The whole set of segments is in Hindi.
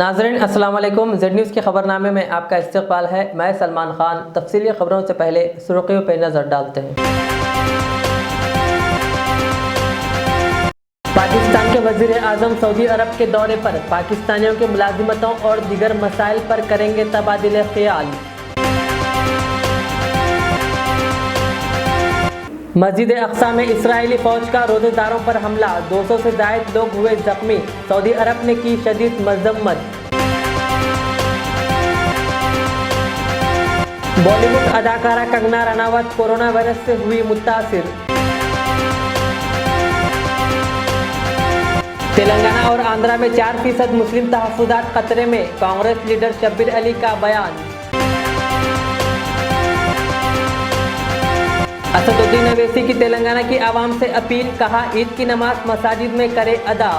नाज़रीन अस्सलाम वालेकुम। जेड न्यूज़ के खबरनामे में आपका इस्तकबाल है। मैं सलमान खान। तफसीली खबरों से पहले सुर्खियों पर नज़र डालते हैं। पाकिस्तान के वज़ीर आज़म सऊदी अरब के दौरे पर, पाकिस्तानियों की मुलाजिमतों और दीगर मसाइल पर करेंगे तबादिले ख्याल। मस्जिद अक्सा में इस्राएली फौज का रोजेदारों पर हमला, 200 से ज़ायद लोग हुए जख्मी। सऊदी अरब ने की शदीद मजम्मत। बॉलीवुड अदाकारा कंगना रनावत कोरोना वायरस से हुई मुतासिर। तेलंगाना और आंध्रा में 4% मुस्लिम तहफ़्फ़ुज़ात खतरे में, कांग्रेस लीडर शब्बीर अली का बयान। असदुद्दीन ओवैसी की तेलंगाना की आवाम से अपील, कहा ईद की नमाज मसाजिद में करे अदा।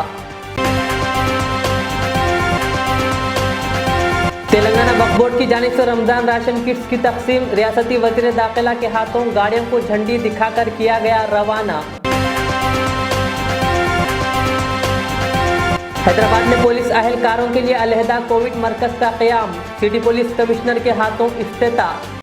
तेलंगाना वक्फ बोर्ड की जानिब से रमजान राशन किट्स की तकसीम, रियासती वज़ीर दाखिला के हाथों गाड़ियों को झंडी दिखाकर किया गया रवाना। हैदराबाद में पुलिस अहलकारों के लिए अलहदा कोविड मरकज का क़याम, सिटी पुलिस कमिश्नर के हाथों इफ्तिताह।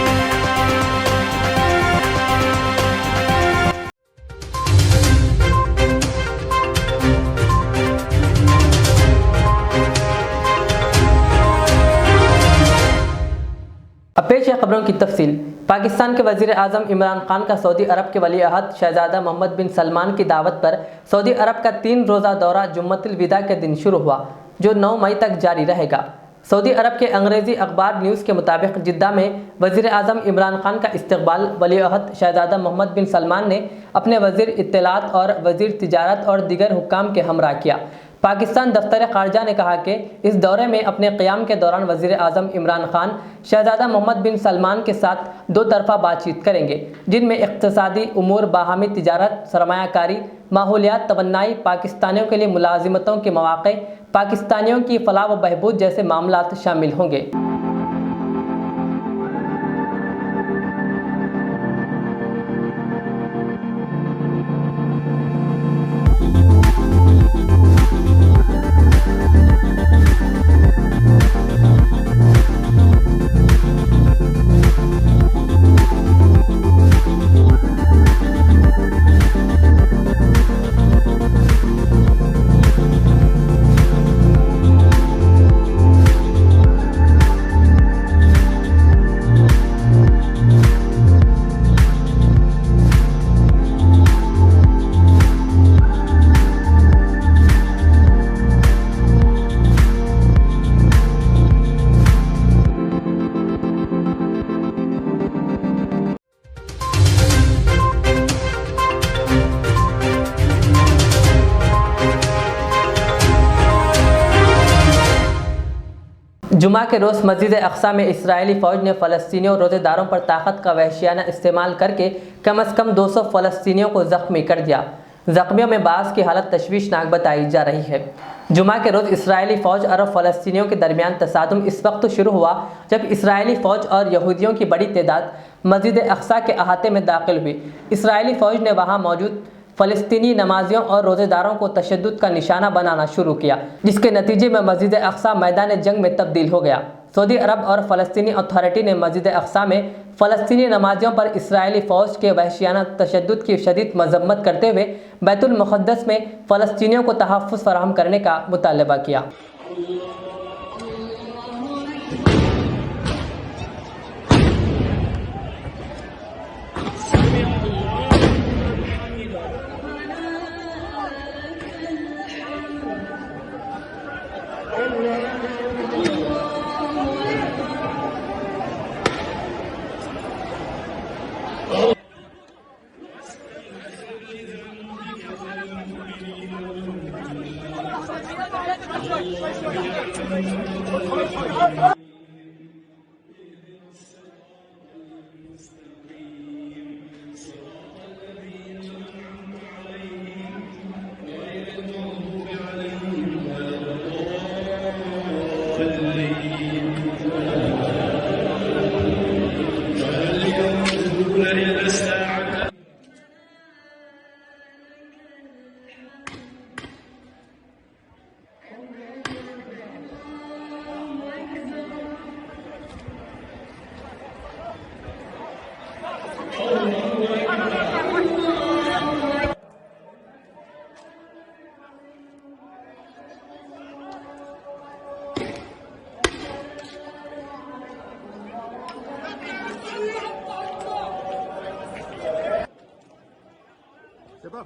अब पेश है खबरों की तफसील। पाकिस्तान के वज़ीर आज़म इमरान खान का सऊदी अरब के वली अहद शहज़ादा मोहम्मद बिन सलमान की दावत पर सऊदी अरब का 3 रोज़ा दौरा जुम्मतुल विदा के दिन शुरू हुआ, जो 9 मई तक जारी रहेगा। सऊदी अरब के अंग्रेज़ी अखबार न्यूज़ के मुताबिक जिद्दा में वज़ीर आज़म इमरान खान का इस्तकबाल वली अहद शहज़ादा मोहम्मद बिन सलमान ने अपने वज़ीर इत्तलात और वज़ीर तिजारत और दीगर हुक्काम के हमरा किया। पाकिस्तान दफ्तर ख़ारजा ने कहा कि इस दौरे में अपने क़याम के दौरान वज़ीर आज़म इमरान खान शहज़ादा मोहम्मद बिन सलमान के साथ 2 तरफ़ा बातचीत करेंगे, जिनमें इक़्तिसादी उमूर, बाहमी तिजारत, सरमायाकारी, माहौलियात, तवन्नाई, पाकिस्तानियों के लिए मुलाजिमतों के मौक़े, पाकिस्तानियों की फ़लाह व बहबूद जैसे मामलात शामिल होंगे। जुमा के रोज़ मस्जिद अक्सा में इस्राएली फ़ौज ने फ़लस्तीनियों रोज़ेदारों पर ताकत का वहशियाना इस्तेमाल करके कम अज़ कम 200 फ़लस्तीनियों को ज़ख्मी कर दिया। ज़ख्मियों में बाज़ की हालत तशवीशनाक बताई जा रही है। जुमा के रोज़ इस्राएली फ़ौज और फ़लस्तीनियों के दरमियान तसादुम इस वक्त शुरू हुआ जब इस्राएली फ़ौज और यहूदियों की बड़ी तादाद मस्जिद अक्सा के अहाते में दाखिल हुई। इस्राएली फ़ौज ने वहाँ मौजूद फ़लस्तीनी नमाजियों और रोज़ेदारों को तशद्दुद का निशाना बनाना शुरू किया, जिसके नतीजे में मस्जिद अक्सा मैदान जंग में तब्दील हो गया। सऊदी अरब और फ़लस्तीनी अथॉरिटी ने मस्जिद अक्सा में फ़लस्तीनी नमाजियों पर इस्राएली फ़ौज के वहशियाना तशद्दुद की शदीद मजम्मत करते हुए बैतुल मुक़द्दस में फ़लस्तीनियों को तहफ़्फ़ुज़ फराहम करने का मुतालबा किया। था।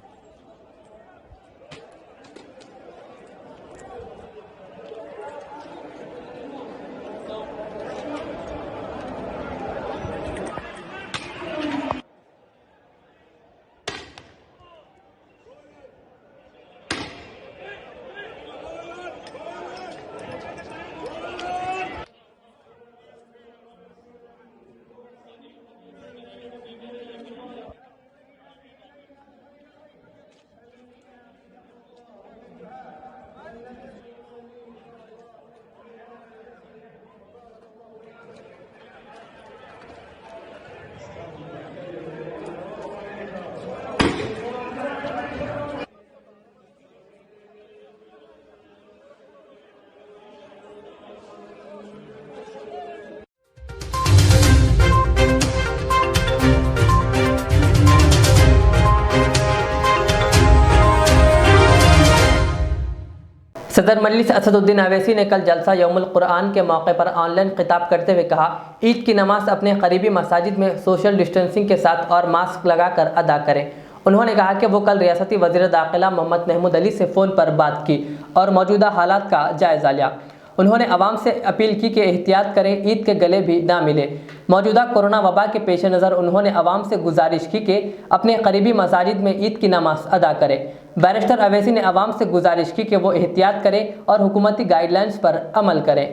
सदर मजलिस असदुद्दीन अवैसी ने कल जलसा यौमुल कुरान के मौके पर ऑनलाइन खिताब करते हुए कहा, ईद की नमाज अपने करीबी मसाजिद में सोशल डिस्टेंसिंग के साथ और मास्क लगाकर अदा करें। उन्होंने कहा कि वो कल रियासती वज़ीर दाखिला मोहम्मद महमूद अली से फ़ोन पर बात की और मौजूदा हालात का जायज़ा लिया। उन्होंने आवाम से अपील की कि एहतियात करें, ईद के गले भी ना मिले। मौजूदा कोरोना वबा के पेश नज़र उन्होंने आवाम से गुजारिश की कि अपने करीबी मसाजिद में ईद की नमाज अदा करें। बैरिस्टर अवैसी ने आवाम से गुजारिश की कि वो एहतियात करें और हुकूमती गाइडलाइंस पर अमल करें।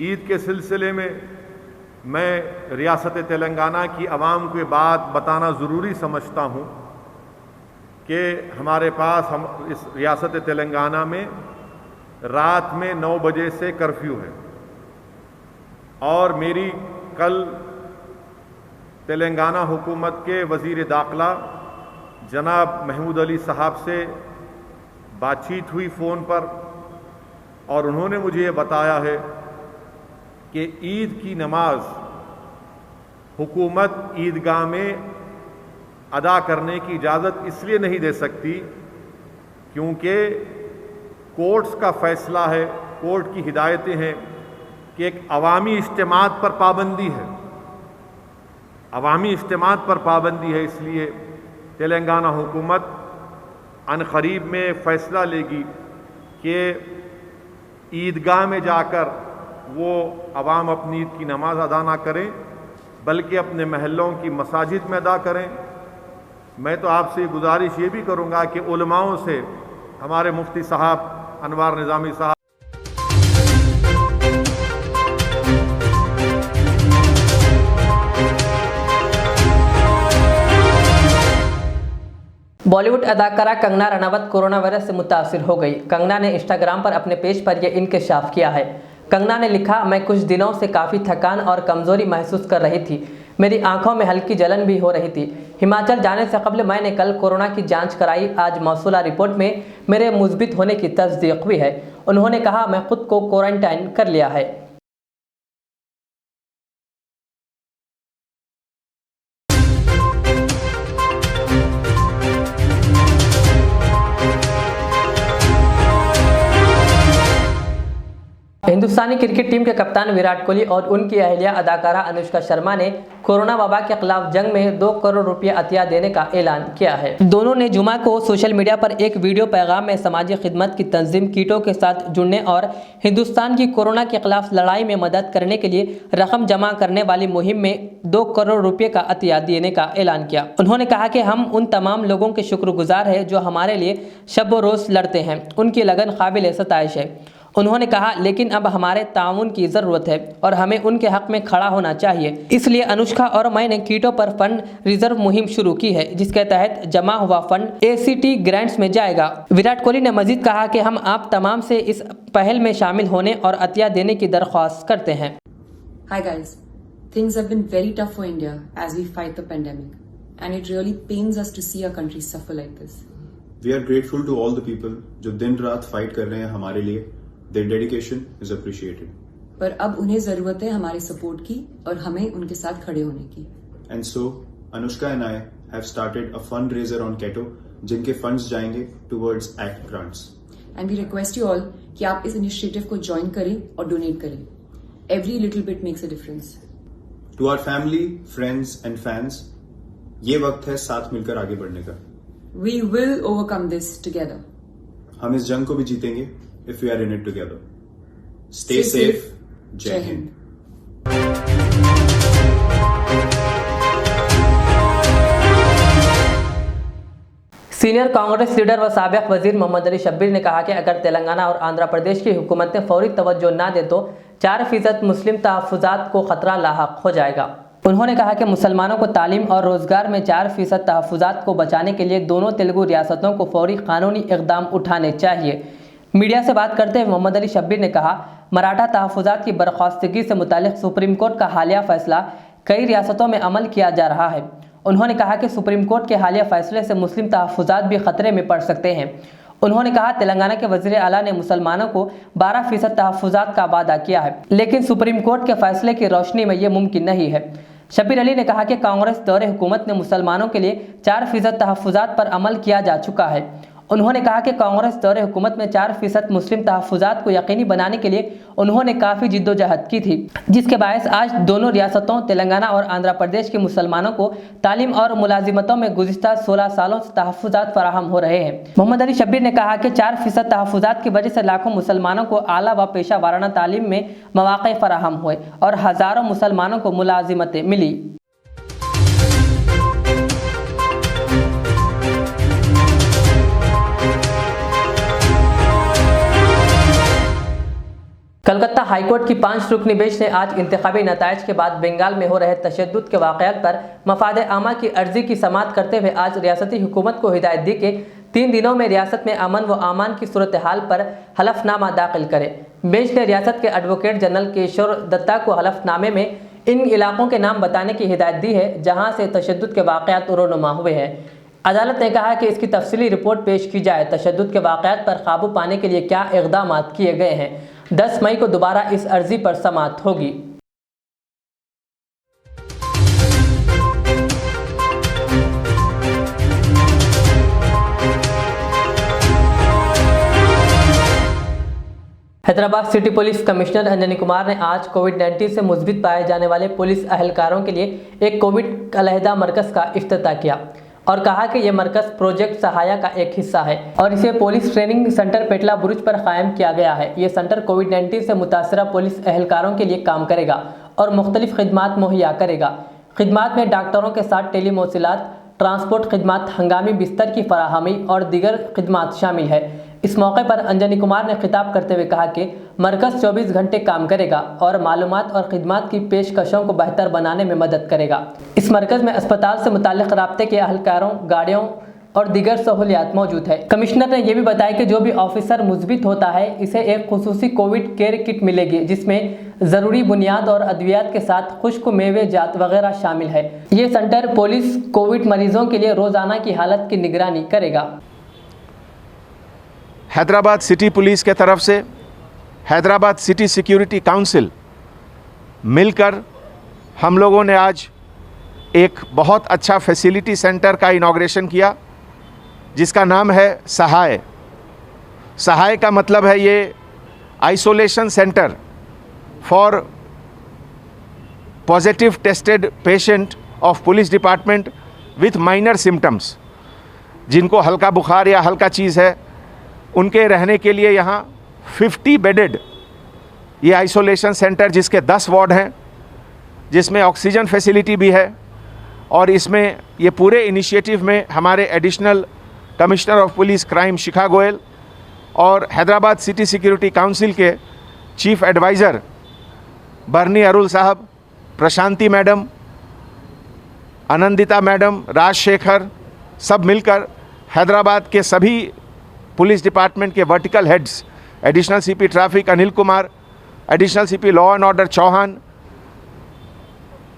ईद के सिलसिले में मैं रियासत तेलंगाना की आवाम को बात बताना ज़रूरी समझता हूँ कि हमारे पास हम इस रियासत तेलंगाना में रात में 9 बजे से कर्फ्यू है और मेरी कल तेलंगाना हुकूमत के वज़ीर दाखिला जनाब महमूद अली साहब से बातचीत हुई फ़ोन पर और उन्होंने मुझे ये बताया है कि ईद की नमाज हुकूमत ईदगाह में अदा करने की इजाज़त इसलिए नहीं दे सकती क्योंकि कोर्ट्स का फ़ैसला है, कोर्ट की हिदायतें हैं कि एक अवामी इज्तिमात पर पाबंदी है, अवामी इज्तिमात पर पाबंदी है। इसलिए तेलंगाना हुकूमत अनक़रीब में फ़ैसला लेगी कि ईदगाह में जाकर वो अवाम अपनी ईद की नमाज अदा ना करें बल्कि अपने महल्लों की मसाजिद में अदा करें। मैं तो आपसे गुजारिश ये भी करूँगा कि उलमाओं से हमारे मुफ्ती साहब अनवार निज़ामी साहब बॉलीवुड अदाकारा कंगना रनावत कोरोना वायरस से मुतासिर हो गई। कंगना ने इंस्टाग्राम पर अपने पेज पर यह इंकशाफ किया है। कंगना ने लिखा, मैं कुछ दिनों से काफ़ी थकान और कमज़ोरी महसूस कर रही थी। मेरी आंखों में हल्की जलन भी हो रही थी। हिमाचल जाने से कबल मैंने कल कोरोना की जांच कराई। आज मौसूला रिपोर्ट में मेरे मुस्बित होने की तस्दीक हुई है। उन्होंने कहा, मैं खुद को क्वारंटाइन कर लिया है। हिंदुस्तानी क्रिकेट टीम के कप्तान विराट कोहली और उनकी अहलिया अदाकारा अनुष्का शर्मा ने कोरोना वबा के खिलाफ जंग में 2 करोड़ रुपया अतिया देने का ऐलान किया है। दोनों ने जुमा को सोशल मीडिया पर एक वीडियो पैगाम में समाजी खिदमत की तंजीम कीटों के साथ जुड़ने और हिंदुस्तान की कोरोना के खिलाफ लड़ाई में मदद करने के लिए रकम जमा करने वाली मुहिम में 2 करोड़ रुपये का अतिया देने का ऐलान किया। उन्होंने कहा कि हम उन तमाम लोगों के शुक्रगुजार हैं जो हमारे लिए शब व रोज़ लड़ते हैं। उनकी लगन काबिल सताइश है। उन्होंने कहा, लेकिन अब हमारे ताउन की ज़रूरत है और हमें उनके हक में खड़ा होना चाहिए। इसलिए अनुष्का और मैंने कीटों पर फंड रिजर्व मुहिम शुरू की है, जिसके तहत जमा हुआ फंड ACT ग्रांट्स में जाएगा। विराट कोहली ने मजीद कहा कि हम आप तमाम से इस पहल में शामिल होने और अतिया देने की दरख्वास्त करते हैं। Hi guys, things have been very tough for India as we fight the pandemic and it really pains us to see our country suffer like this. We are grateful to all the people जो दिन रात फाइट कर रहे हैं हमारे लिए। Their dedication is appreciated. पर अब उन्हें जरूरत है हमारे सपोर्ट की और हमें उनके साथ खड़े होने की। And so, Anushka and I have started a fundraiser on Keto, जिनके फंड्स जाएंगे towards ACT grants. And we request you all कि आप इस इनिशिएटिव को ज्वाइन करें और डोनेट करें। Every little bit makes a difference. To our family, friends and fans, ये वक्त है साथ मिलकर आगे बढ़ने का। We will overcome this together. हम इस जंग को भी जीतेंगे if we are in it together. Stay safe. जय हिंद. सीनियर कांग्रेस लीडर व साबिक वजीर मोहम्मद अली शब्बीर ने कहा कि अगर तेलंगाना और आंध्र प्रदेश की हुकूमतें फौरी तवज्जो ना दे तो 4% मुस्लिम तहफ़्फ़ुज़ात को ख़तरा लाहक हो जाएगा। उन्होंने कहा कि मुसलमानों को तालीम और रोज़गार में 4% तहफ़्फ़ुज़ात को बचाने के लिए दोनों तेलुगु रियासतों को फौरी कानूनी इक़दाम उठाने चाहिए। मीडिया से बात करते हुए मोहम्मद अली शब्बीर ने कहा, मराठा तहफ़्फ़ुज़ात की बर्खास्तगी से मुतालिक सुप्रीम कोर्ट का हालिया फ़ैसला कई रियासतों में अमल किया जा रहा है। उन्होंने कहा कि सुप्रीम कोर्ट के हालिया फैसले से मुस्लिम तहफ़्फ़ुज़ात भी खतरे में पड़ सकते हैं। उन्होंने कहा, तेलंगाना के वज़ीर आला ने मुसलमानों को 12% तहफ़्फ़ुज़ात का वादा किया है, लेकिन सुप्रीम कोर्ट के फैसले की रोशनी में ये मुमकिन नहीं है। शब्बीर अली ने कहा कि कांग्रेस दौरे हुकूमत में मुसलमानों के लिए 4% तहफ़्फ़ुज़ात पर अमल किया जा चुका है। उन्होंने कहा कि कांग्रेस दौरे हुकूमत में 4% मुस्लिम तहफ़्फ़ुज़ात को यकीनी बनाने के लिए उन्होंने काफ़ी जिद्दोजहद की थी, जिसके बायस आज दोनों रियासतों तेलंगाना और आंध्र प्रदेश के मुसलमानों को तालीम और मुलाजिमतों में गुज़िश्ता 16 सालों से तहफ़्फ़ुज़ात फराहम हो रहे हैं। मोहम्मद अली शब्बीर ने कहा कि 4% तहफ़्फ़ुज़ात की वजह से लाखों मुसलमानों को आला व पेशा वाराना तालीम में मौक़े फराहम हुए और हज़ारों मुसलमानों को मुलाजिमतें मिली। कलकत्ता हाईकोर्ट की 5 रुकनी बेंच ने आज इंतखाबी नताइज के बाद बंगाल में हो रहे तशद्दुद के वाक़यात पर मफाद आमा की अर्जी की समाअत करते हुए आज रियासती हुकूमत को हिदायत दी कि 3 दिनों में रियासत में अमन व अमान की सूरत हाल पर हलफनामा दाखिल करे। बेंच ने रियासत के एडवोकेट जनरल केशोर दत्ता को हलफनामे में इन इलाकों के नाम बताने की हिदायत दी है जहाँ से तशद्दुद के वाक़यात रोनुमा हुए हैं। अदालत ने कहा कि इसकी तफसीली रिपोर्ट पेश की जाए, तशद्दुद के वाक़यात पर काबू पाने के लिए क्या इक़दाम किए गए हैं। 10 मई को दोबारा इस अर्जी पर समाअत होगी। Hyderabad city police commissioner Anjani Kumar ने आज कोविड-19 से मुस्बित पाए जाने वाले पुलिस अहलकारों के लिए एक कोविड अलहदा मरकज़ का इफ्तिताह किया और कहा कि यह मरकज़ प्रोजेक्ट सहाया का एक हिस्सा है और इसे पुलिस ट्रेनिंग सेंटर पेटला बुरुज पर कायम किया गया है। ये सेंटर कोविड-19 से मुतासरा पुलिस अहलकारों के लिए काम करेगा और मुख्तलिफ खिदमात मुहैया करेगा। खिदमात में डॉक्टरों के साथ टेलीमोसिलात, ट्रांसपोर्ट खिदमात, हंगामी बिस्तर की फराहमी और दीगर खिदमात शामिल है। इस मौके पर अंजनी कुमार ने खिताब करते हुए कहा कि मरकज़ 24 घंटे काम करेगा और मालूमात और खिदमात की पेशकशों को बेहतर बनाने में मदद करेगा। इस मरकज़ में अस्पताल से मुताल्लिक़ राब्ते के अहलकारों, गाड़ियों और दीगर सहूलियात मौजूद है। कमिश्नर ने यह भी बताया कि जो भी ऑफिसर मुस्बित होता है इसे एक खुसूसी कोविड केयर किट मिलेगी जिसमें ज़रूरी बुनियाद और अद्वियात के साथ खुश्क मेवे जात वगैरह शामिल है। ये सेंटर पुलिस कोविड मरीजों के लिए रोज़ाना की हालत की निगरानी करेगा। हैदराबाद सिटी पुलिस के तरफ से हैदराबाद सिटी सिक्योरिटी काउंसिल मिलकर हम लोगों ने आज एक बहुत अच्छा फैसिलिटी सेंटर का इनॉग्रेशन किया जिसका नाम है सहाय। सहाय का मतलब है ये isolation centre for positive tested patient of police department with minor symptoms, जिनको हल्का बुखार या हल्का चीज़ है उनके रहने के लिए यहाँ 50 बेडेड ये आइसोलेशन सेंटर जिसके 10 वार्ड हैं, जिसमें ऑक्सीजन फैसिलिटी भी है। और इसमें ये पूरे इनिशिएटिव में हमारे additional commissioner of police crime Shikha Goyal और हैदराबाद सिटी सिक्योरिटी काउंसिल के chief adviser Berni Arul sahab, Prashanti madam, Anandita madam, Rajashekhar, सब मिलकर हैदराबाद के सभी पुलिस डिपार्टमेंट के vertical heads, additional CP traffic Anil Kumar, additional CP law and order Chauhan,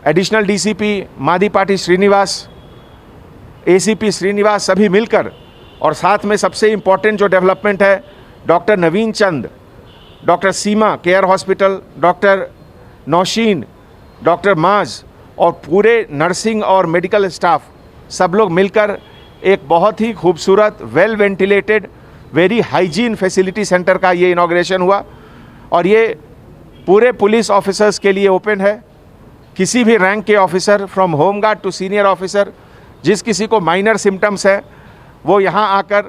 additional DCP Madipati Srinivas, ACP Srinivas, सभी मिलकर, और साथ में सबसे इम्पॉर्टेंट जो डेवलपमेंट है doctor Naveen Chand, doctor Seema care hospital, doctor Nausheen, doctor Maaz और पूरे नर्सिंग और मेडिकल स्टाफ सब लोग मिलकर एक बहुत ही खूबसूरत well ventilated very hygiene facility centre का ये इनॉग्रेशन हुआ। और ये पूरे पुलिस ऑफिसर्स के लिए ओपन है। किसी भी रैंक के officer from home guard to senior officer, जिस किसी को माइनर सिम्टम्स है वो यहाँ आकर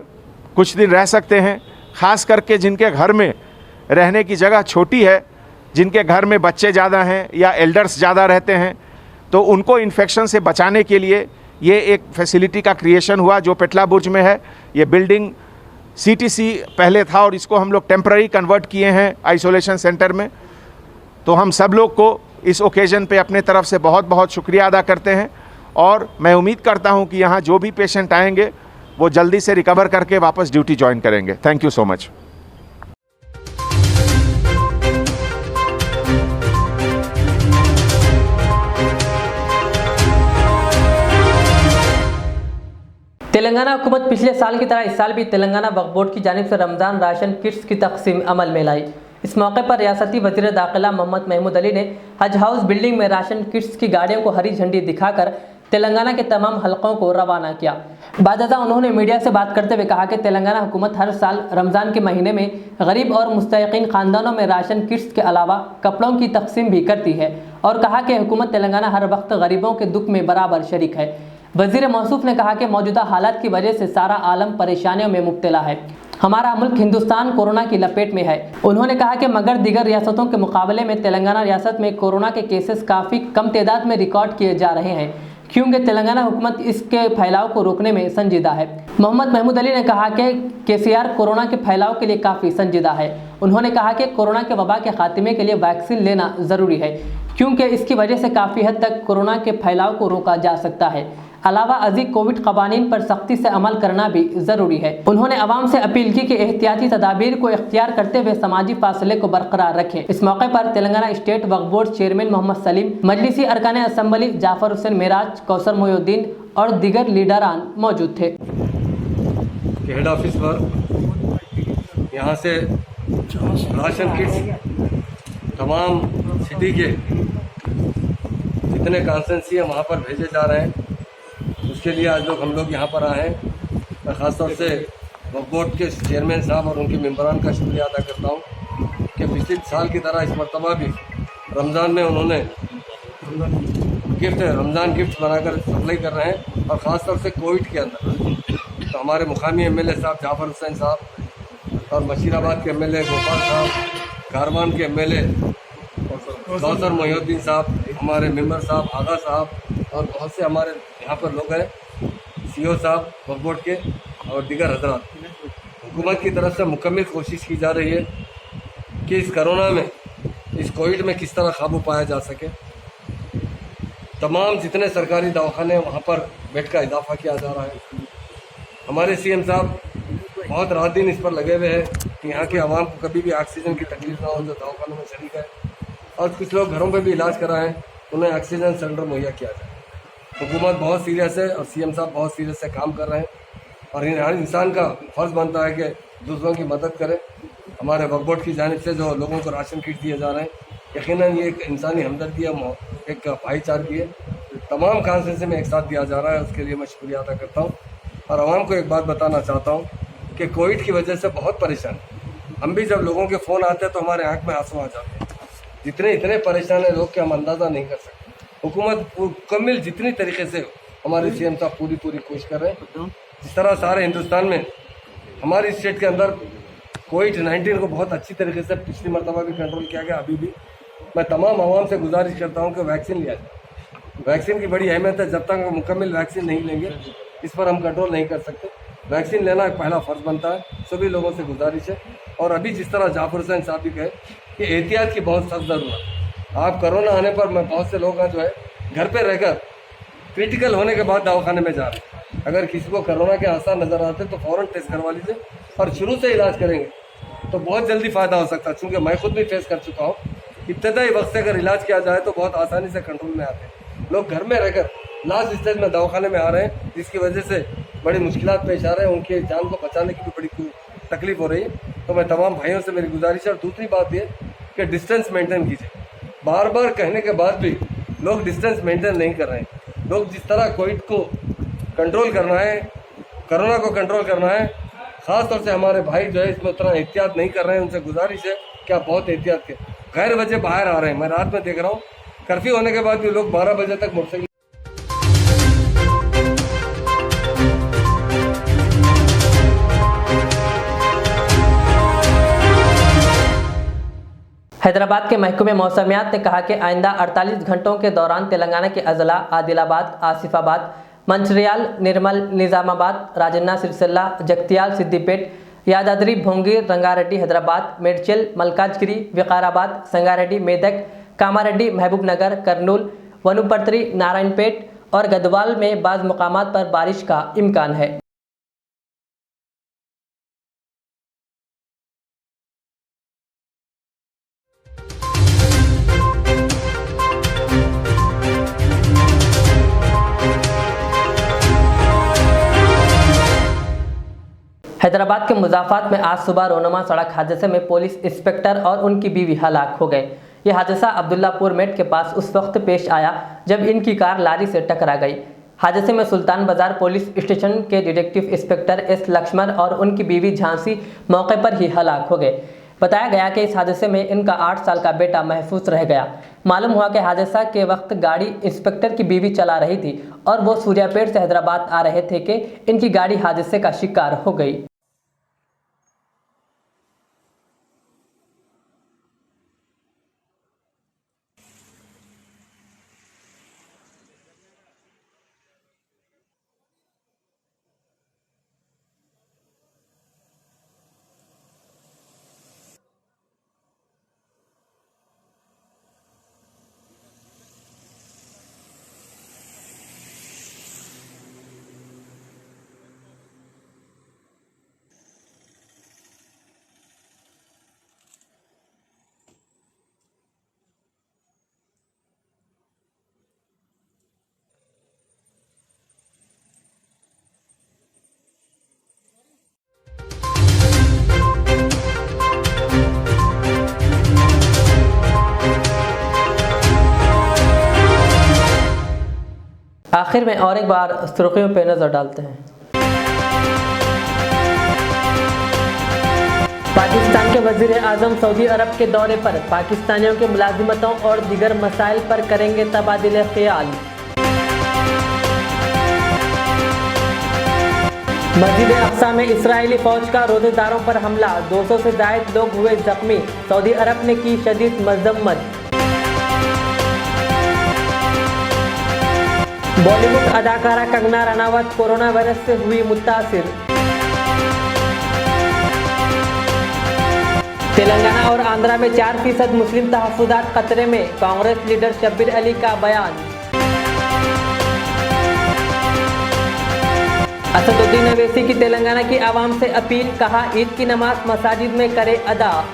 कुछ दिन रह सकते हैं। ख़ास करके जिनके घर में रहने की जगह छोटी है, जिनके घर में बच्चे ज़्यादा हैं या एल्डर्स ज़्यादा रहते हैं, तो उनको इन्फेक्शन से बचाने के लिए ये एक फैसिलिटी का क्रिएशन हुआ जो पेटला बुर्ज में है। ये बिल्डिंग CTC पहले था और इसको हम लोग टेम्पररी कन्वर्ट किए हैं आइसोलेशन सेंटर में। तो हम सब लोग को इस ओकेज़न पे अपने तरफ से बहुत बहुत शुक्रिया अदा करते हैं और मैं उम्मीद करता हूँ कि यहाँ जो भी पेशेंट आएंगे वो जल्दी से रिकवर करके वापस ड्यूटी ज्वाइन करेंगे। Thank you so much. Telangana हुकूमत पिछले साल की तरह इस साल भी तेलंगाना वक्फ बोर्ड की जानिब से रमज़ान राशन किट्स की तकसीम अमल में लाई। इस मौके पर रियासती वज़ीर दाखिला मोहम्मद महमूद अली ने हज हाउस बिल्डिंग में राशन किट्स की गाड़ियों को हरी झंडी दिखाकर तेलंगाना के तमाम हलकों को रवाना किया। बादशाह उन्होंने मीडिया से बात करते हुए कहा कि तेलंगाना हुकूमत हर साल रमज़ान के महीने में गरीब और मुस्तहिक़ीन ख़ानदानों में राशन किट्स के अलावा कपड़ों की तकसीम भी करती है और कहा कि हुकूमत तेलंगाना हर वक्त गरीबों के दुख में बराबर शरीक है। वज़ीर मौसूफ ने कहा कि मौजूदा हालात की वजह से सारा आलम परेशानियों में मुब्तला है। हमारा मुल्क हिंदुस्तान कोरोना की लपेट में है। उन्होंने कहा कि मगर दीगर रियासतों के मुकाबले में तेलंगाना रियासत में कोरोना के केसेस काफ़ी कम तादाद में रिकॉर्ड किए जा रहे हैं, क्योंकि तेलंगाना हुकूमत इसके फैलाव को रोकने में संजीदा है। मोहम्मद महमूद अली ने कहा कि KCR कोरोना के फैलाव के लिए काफ़ी संजीदा है। उन्होंने कहा कि कोरोना के वबा के खात्मे के लिए वैक्सीन लेना ज़रूरी है, क्योंकि इसकी वजह से काफ़ी हद तक कोरोना के फैलाव को रोका जा सकता है। अलावा अजीब कोविड कवानीन पर सख्ती से अमल करना भी ज़रूरी है। उन्होंने अवाम से अपील की कि एहतियाती तदाबीर को इख्तियार करते हुए समाजी फासले को बरकरार रखें। इस मौके पर तेलंगाना स्टेट वक्फ बोर्ड चेयरमैन मोहम्मद सलीम, मजलिसी अरकान असम्बली जाफर हुसैन मेराज, कौसर मोयुद्दीन और दीगर लीडरान मौजूद थे। हेड ऑफिस पर यहाँ से राशन किट्स तमाम सिटी के जितने कॉन्स्टिट्यूंसी है वहाँ पर भेजे जा रहे हैं। उसके लिए आज हम लोग यहाँ पर आए हैं। मैं ख़ासतौर से वक्फ बोर्ड के चेयरमैन साहब और उनके मेंबरान का शुक्रिया अदा करता हूँ कि पिछले साल की तरह इस मरतबा भी रमज़ान में उन्होंने रमज़ान गिफ्ट बनाकर सप्लाई कर रहे हैं। और ख़ासतौर से कोविड के अंदर तो हमारे मुकामी MLA साहब जाफर हुसैन साहब और बशीराबाद के MLA गोपाल साहब, कारवान के MLA कौसर मोयुद्दीन साहब, हमारे मेंबर साहब आगा साहब और बहुत से हमारे यहाँ पर लोग हैं, CO साहब वक्फ बोर्ड के और दीगर हजरात। हुकूमत की तरफ से मुकम्मल कोशिश की जा रही है कि इस कोरोना में, इस कोविड में किस तरह काबू पाया जा सके। तमाम जितने सरकारी दवाखाने वहाँ पर बेड का इजाफा किया जा रहा है। हमारे CM साहब बहुत रात दिन इस पर लगे हुए हैं कि यहाँ के आवाम को कभी भी ऑक्सीजन की तकलीफ ना हो जो दवाखानों में शरीक है, और कुछ लोग घरों पे भी इलाज कराएं, उन्हें ऑक्सीजन सिलेंडर मुहैया किया जाए। हुकूमत बहुत सीरियस है और CM साहब बहुत सीरियस से काम कर रहे हैं और हर इंसान का फ़र्ज़ बनता है कि दूसरों की मदद करे। हमारे वक्फ बोर्ड की जानिब से जो लोगों को राशन किट दिए जा रहे हैं, यकीनन ये एक इंसानी हमदर्दी है, एक भाईचारगी है। तमाम कॉन्स्टिट्यूंसी में एक साथ दिया जा रहा है, उसके लिए मैं शुक्रिया अदा करता हूँ। और आवाम को एक बात बताना चाहता हूँ कि कोविड की वजह से बहुत परेशान, हम भी जब लोगों के फ़ोन आते हैं तो हमारे आँख में आंसू आ जाते हैं। इतने परेशान है लोग कि हम अंदाज़ा नहीं कर सकते। हुकूमत मुकम्मल जितनी तरीके से हमारे CM साहब पूरी कोशिश कर रहे हैं। जिस तरह सारे हिंदुस्तान में हमारी स्टेट के अंदर कोविड-19 को बहुत अच्छी तरीके से पिछली मरतबा भी कंट्रोल किया गया, अभी भी मैं तमाम आवाम से गुजारिश करता हूँ कि वैक्सीन लिया जाए। वैक्सीन की बड़ी अहमियत है। जब तक मुकम्मल वैक्सीन नहीं लेंगे इस पर हम कंट्रोल नहीं कर सकते। वैक्सीन लेना एक पहला फ़र्ज़ बनता है। सभी लोगों से गुजारिश है। और अभी जिस तरह जाफर हुसैन साहब भी कहे कि एहतियात की बहुत सख्त ज़रूरत है। आप कोरोना आने पर मैं बहुत से लोग हैं जो है घर पे रहकर क्रिटिकल होने के बाद दवाखाने में जा रहे हैं। अगर किसी को कोरोना के आसार नज़र आते तो फ़ौरन टेस्ट करवा लीजिए और शुरू से इलाज करेंगे तो बहुत जल्दी फ़ायदा हो सकता है। चूँकि मैं खुद भी फेस कर चुका हूँ, इब्तदाई वक्त से अगर इलाज किया जाए तो बहुत आसानी से कंट्रोल में आते हैं। लोग घर में रहकर लास्ट स्टेज में दवाखाने में आ रहे हैं, जिसकी वजह से बड़ी मुश्किलात पेश आ रहे हैं। उनके जान को बचाने की भी बड़ी तकलीफ हो रही है। तो मैं तमाम भाइयों से मेरी गुजारिश है। और दूसरी बात ये कि डिस्टेंस मेंटेन कीजिए। बार बार कहने के बाद भी लोग डिस्टेंस मेंटेन नहीं कर रहे हैं। लोग जिस तरह कोविड को कंट्रोल करना है, कोरोना को कंट्रोल करना है, ख़ास तौर से हमारे भाई जो है इसमें उतना एहतियात नहीं कर रहे हैं। उनसे गुजारिश है कि आप बहुत एहतियात करें। गैर वजह बाहर आ रहे हैं। मैं रात में देख रहा हूँ कर्फ्यू होने के बाद भी लोग 12 बजे तक मोटरसाइकिल हैदराबाद के महकमे मौसमियात ने कहा कि आइंदा 48 घंटों के दौरान तेलंगाना के अजला, आदिलाबाद, आसिफाबाद, मंचिर्याल, निर्मल, निजामाबाद, राजन्ना, सिरसिल्ला, जगतियाल, सिद्दीपेट, यादाद्री, भोंगीर, रंगारेड्डी, हैदराबाद, मेडचल, मलकाजगिरी, विकाराबाद, संगारेड्डी, मेदक, कामारेड्डी, महबूबनगर, कर्नूल, वनुपर्त्री, नारायणपेट और गदवाल में बाज़ मुकामात पर बारिश का इम्कान है। हैदराबाद के मुज़ाफ़ात में आज सुबह रोनुमा सड़क हादसे में पुलिस इंस्पेक्टर और उनकी बीवी हलाक हो गए। यह हादसा अब्दुल्लापुर मेट के पास उस वक्त पेश आया जब इनकी कार लारी से टकरा गई। हादसे में सुल्तान बाजार पुलिस स्टेशन के डिटेक्टिव इंस्पेक्टर एस लक्ष्मण और उनकी बीवी झांसी मौके पर ही हलाक हो गए। बताया गया कि इस हादसे में इनका 8 साल का बेटा महफूज रह गया। मालूम हुआ कि हादसा के वक्त गाड़ी इंस्पेक्टर की बीवी चला रही थी और वो सूर्यापेट से हैदराबाद आ रहे थे कि इनकी गाड़ी हादसे का शिकार हो गई। आखिर में और एक बार सुर्खियों पर नजर डालते हैं। पाकिस्तान के वजीर आजम सऊदी अरब के दौरे पर, पाकिस्तानियों के मुलाजिमतों और दीगर मसाइल पर करेंगे तबादिले ख्याल। मस्जिद अक्सा में इस्राएली फौज का रोजेदारों पर हमला, 200 से ज्यादा लोग हुए जख्मी, सऊदी अरब ने की शदीद मजम्मत। बॉलीवुड अदाकारा कंगना रनावत कोरोना वायरस से हुई मुतासिर। तेलंगाना और आंध्रा में 4% मुस्लिम तहफ्फुज़ात खतरे में, कांग्रेस लीडर शब्बीर अली का बयान। असदुद्दीन अवैसी की तेलंगाना की आवाम से अपील, कहा ईद की नमाज मसाजिद में करे अदा।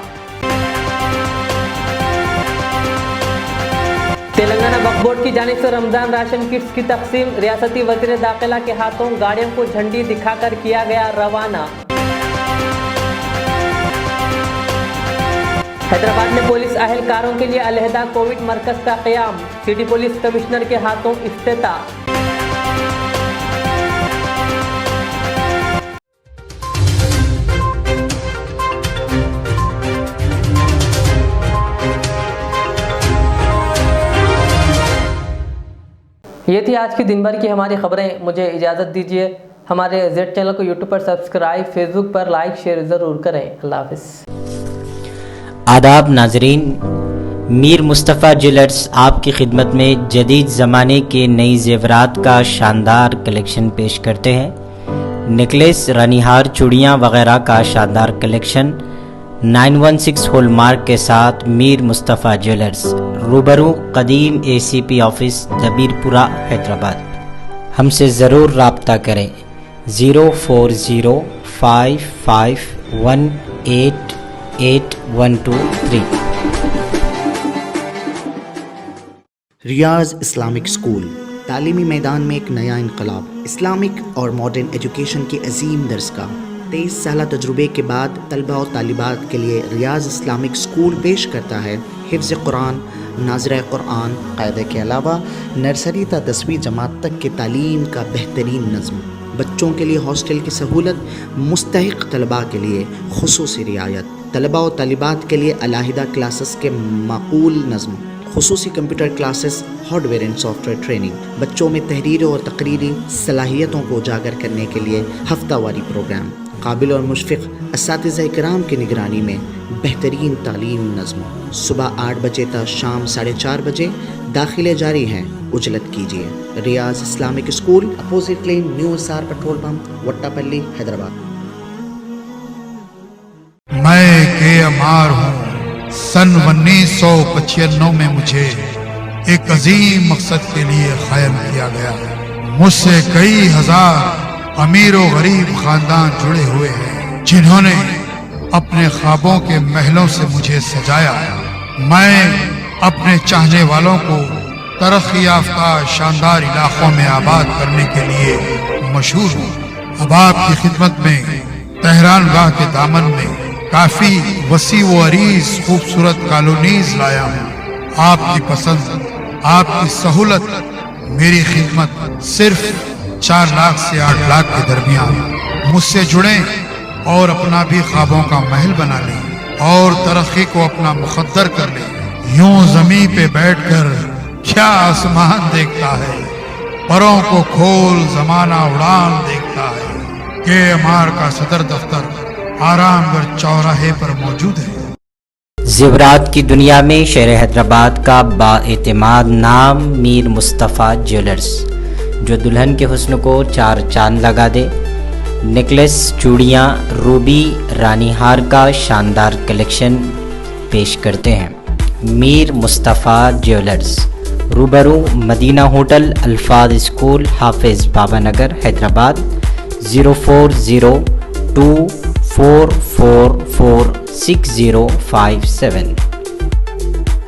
तेलंगाना वक्फ बोर्ड की जानिब से रमजान राशन किट्स की तकसीम, रियासती वज़ीर दाखिला के हाथों गाड़ियों को झंडी दिखाकर किया गया रवाना। हैदराबाद में पुलिस अहलकारों के लिए अलहदा कोविड मरकज का क़याम, सिटी पुलिस कमिश्नर के हाथों इफ्तिताह। ये थी आज की दिन भर की हमारी खबरें। मुझे इजाज़त दीजिए। हमारे जेड चैनल को यूट्यूब पर सब्सक्राइब, फेसबुक पर लाइक शेयर ज़रूर करें। अल्लाह हाफ़िज़। आदाब नाजरीन, मीर मुस्तफ़ा ज्वेलर्स आपकी खिदमत में जदीद ज़माने के नई ज़ेवरात का शानदार कलेक्शन पेश करते हैं। नेकलेस, रानीहार, चूड़ियाँ वगैरह का शानदार कलेक्शन 916 हॉलमार्क के साथ मीर मुस्तफ़ा ज्वेलर्स, रूबरू कदीम ACP ऑफिस, दबीरपुरा, हैदराबाद। हमसे ज़रूर राब्ता करें 0405518812 रियाज इस्लामिक स्कूल, तालीमी मैदान में एक नया इनकलाब। इस्लामिक और मॉडर्न एजुकेशन की अजीम दरसगाह। 23 साल तजुर्बे के बाद तलबा और तालिबात के लिए रियाज इस्लामिक स्कूल पेश करता है हिफ्ज़ कुरान, नाज़िरा कुरान, क़ायदे के अलावा नर्सरी ता 10वीं जमात तक के तालीम का बेहतरीन नज़्म। बच्चों के लिए हॉस्टल की सहूलत, मुस्तहिक़ तलबा के लिए खुसूसी रियायत, तलबा और तालिबात के लिए अलहदा क्लासेस के माकूल नज़्म, खुसूसी computer classes, hardware and software training. बच्चों में तहरीर और तकरीरी सलाहियतों को उजागर करने के लिए हफ्तावारी प्रोग्राम। काबिल और मुशफ़िक़ असातिज़ा इकराम की निगरानी में बेहतरीन तालीम नज़्म। सुबह 8 बजे तक शाम 4:30 बजे दाखिले जारी हैं, उजलत कीजिए। Riyaz Islamic school, opposite lane, new SR petrol pump, Vattapally, Hyderabad. मैं के अमार हूँ। सन 1995 में मुझे एक अजीम मकसद के लिए कायम किया गया। मुझसे कई हजार अमीर और गरीब खानदान जुड़े हुए हैं, जिन्होंने अपने ख्वाबों के महलों से मुझे सजाया। मैं अपने चाहने वालों को तरक्की याफ्ता शानदार इलाकों में आबाद करने के लिए मशहूर हूँ। अब आपकी खिदमत में तेहरान गाह के दामन में काफी वसी व अरीज खूबसूरत कॉलोनीज लाया हूँ। आपकी पसंद, आपकी सहूलत, मेरी खिदमत सिर्फ 4 लाख से 8 लाख के दरमियान। मुझसे जुड़ें और अपना भी ख्वाबों का महल बना लें और तरक्की को अपना मुकद्दर कर लें। यूं जमीन पे बैठकर क्या आसमान देखता है, परों को खोल जमाना उड़ान देखता है। के अमार का सदर दफ्तर आरामगढ़ चौराहे पर मौजूद है। ज़ेवरात की दुनिया में शहर हैदराबाद का बाएतिमाद नाम मीर मुस्तफ़ा ज्वेलर्स, जो दुल्हन के हुस्न को 4 चांद लगा दे। नेकलेस, चूड़ियाँ, रूबी, रानी हार का शानदार कलेक्शन पेश करते हैं। मीर मुस्तफ़ा ज्वेलर्स, रूबरू मदीना होटल, अल्फाज स्कूल, हाफिज़ बाबा नगर, हैदराबाद। 0402444657।